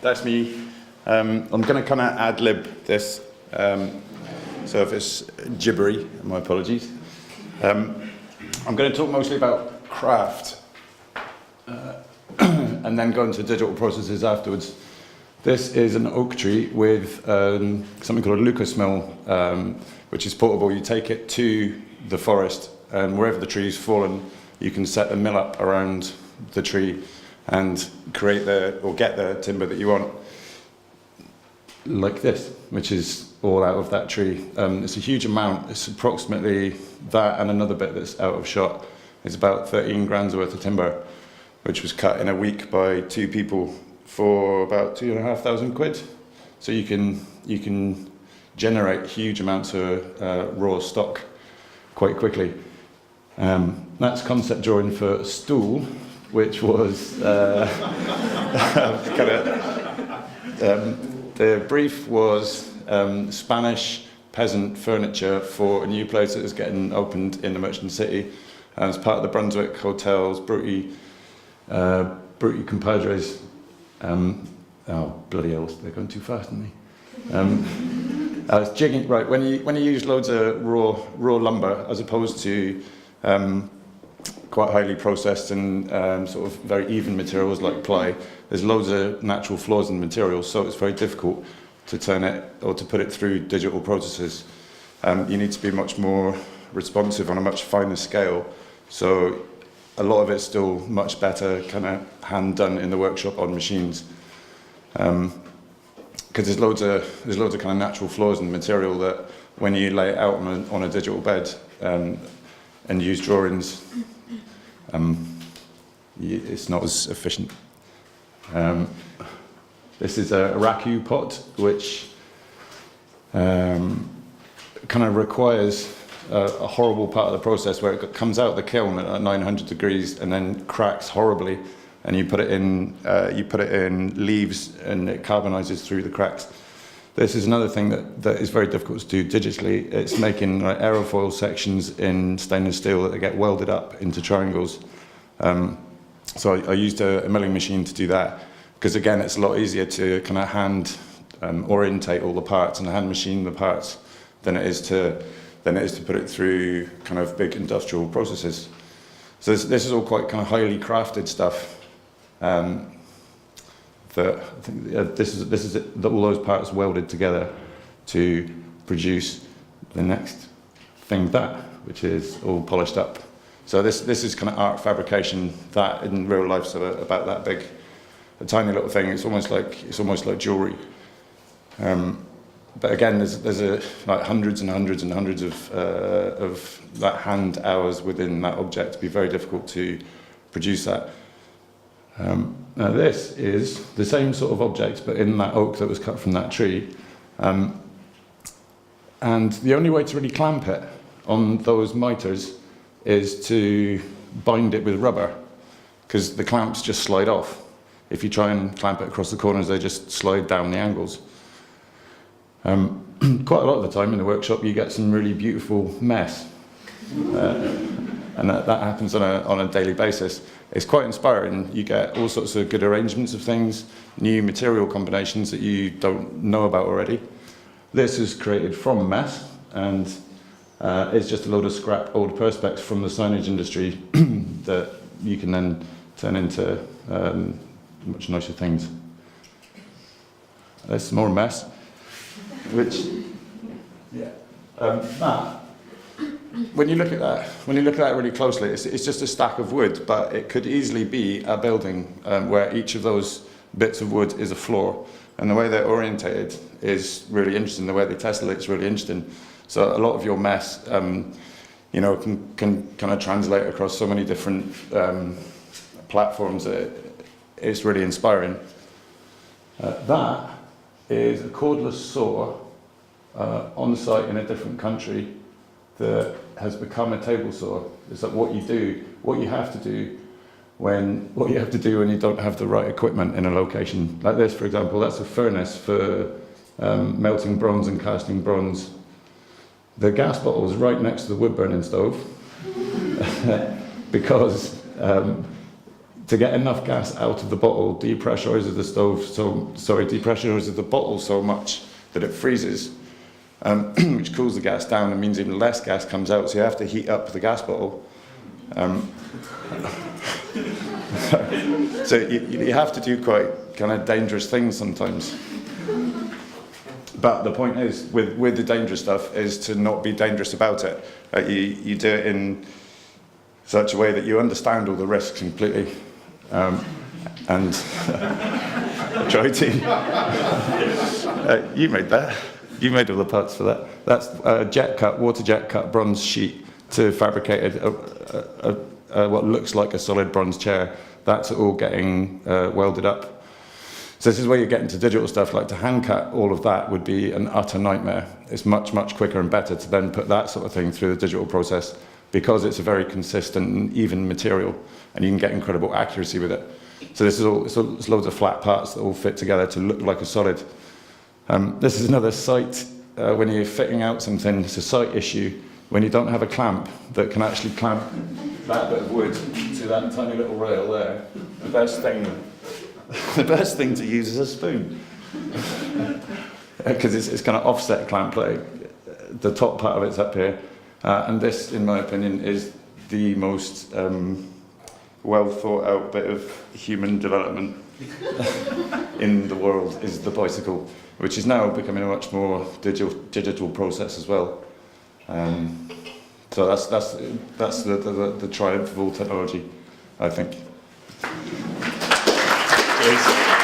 That's me. I'm going to kind of ad-lib this, so if it's gibbery, my apologies. I'm going to talk mostly about craft, and then go into digital processes afterwards. This is an oak tree with something called a Lucas mill, which is portable. You take it to the forest, and wherever the tree's fallen, you can set a mill up around the tree and create get the timber that you want, like this, which is all out of that tree. It's a huge amount. It's approximately that and another bit that's out of shot. It's about 13 grams worth of timber, which was cut in a week by 2 people for about £2,500. So you can generate huge amounts of raw stock quite quickly. That's concept drawing for a stool, which was the brief was Spanish peasant furniture for a new place that was getting opened in the Merchant City. As part of the Brunswick hotels, Brutti compadres. Oh bloody hell! They're going too fast, aren't they? I was jigging right when you use loads of raw lumber as opposed to quite highly processed and sort of very even materials like ply. There's loads of natural flaws in the materials, so it's very difficult to turn it or to put it through digital processes. You need to be much more responsive on a much finer scale. So a lot of it's still much better kind of hand done in the workshop on machines. Because there's loads of kind of natural flaws in the material that when you lay it out on a digital bed and use drawings, it's not as efficient. This is a raku pot, which kind of requires a horrible part of the process where it comes out of the kiln at 900 degrees and then cracks horribly, and you put it in leaves and it carbonizes through the cracks. This is another thing that is very difficult to do digitally. It's making aerofoil sections in stainless steel that get welded up into triangles. So I used a milling machine to do that, because again, it's a lot easier to kind of hand orientate all the parts and hand machine the parts than it is to put it through kind of big industrial processes. So this is all quite kind of highly crafted stuff. That I think this is all those parts welded together to produce the next thing, which is all polished up. So this is kind of art fabrication that in real life is about that big, a tiny little thing. It's almost like jewelry. But again, there's like hundreds and hundreds and hundreds of that hand hours within that object. It'd be very difficult to produce that. Now this is the same sort of object, but in that oak that was cut from that tree. And the only way to really clamp it on those miters is to bind it with rubber, because the clamps just slide off. If you try and clamp it across the corners, they just slide down the angles. Quite a lot of the time in the workshop, you get some really beautiful mess. And that happens on a daily basis. It's quite inspiring. You get all sorts of good arrangements of things, new material combinations that you don't know about already. This is created from mess, and it's just a load of scrap old perspex from the signage industry that you can then turn into much nicer things. There's some more mess, which, yeah, that. When you look at that really closely, it's just a stack of wood, but it could easily be a building where each of those bits of wood is a floor. And the way they're orientated is really interesting. The way they tessellate is really interesting. So a lot of your mess, can kind of translate across so many different platforms. It's really inspiring. That is a cordless saw on site in a different country that has become a table saw. It's like what you have to do when you don't have the right equipment in a location. Like this, for example, that's a furnace for melting bronze and casting bronze. The gas bottle is right next to the wood burning stove because to get enough gas out of the bottle, depressurizes the stove, depressurizes the bottle so much that it freezes, which cools the gas down and means even less gas comes out, so you have to heat up the gas bottle. So you have to do quite kind of dangerous things sometimes. But the point is, with the dangerous stuff, is to not be dangerous about it. You do it in such a way that you understand all the risks completely. And try to. You made that. You made all the parts for that. That's water jet cut bronze sheet to fabricate what looks like a solid bronze chair. That's all getting welded up. So this is where you get into digital stuff, like to hand cut all of that would be an utter nightmare. It's much, much quicker and better to then put that sort of thing through the digital process because it's a very consistent and even material and you can get incredible accuracy with it. So this is it's loads of flat parts that all fit together to look like a solid. This is another site, when you're fitting out something, it's a site issue, when you don't have a clamp that can actually clamp that bit of wood to that tiny little rail there. The best thing to use is a spoon. Because it's kind of offset clamp, like the top part of it's up here. And this, in my opinion, is the most well thought out bit of human development in the world, is the bicycle, which is now becoming a much more digital process as well. So that's the triumph of all technology, I think. Cheers.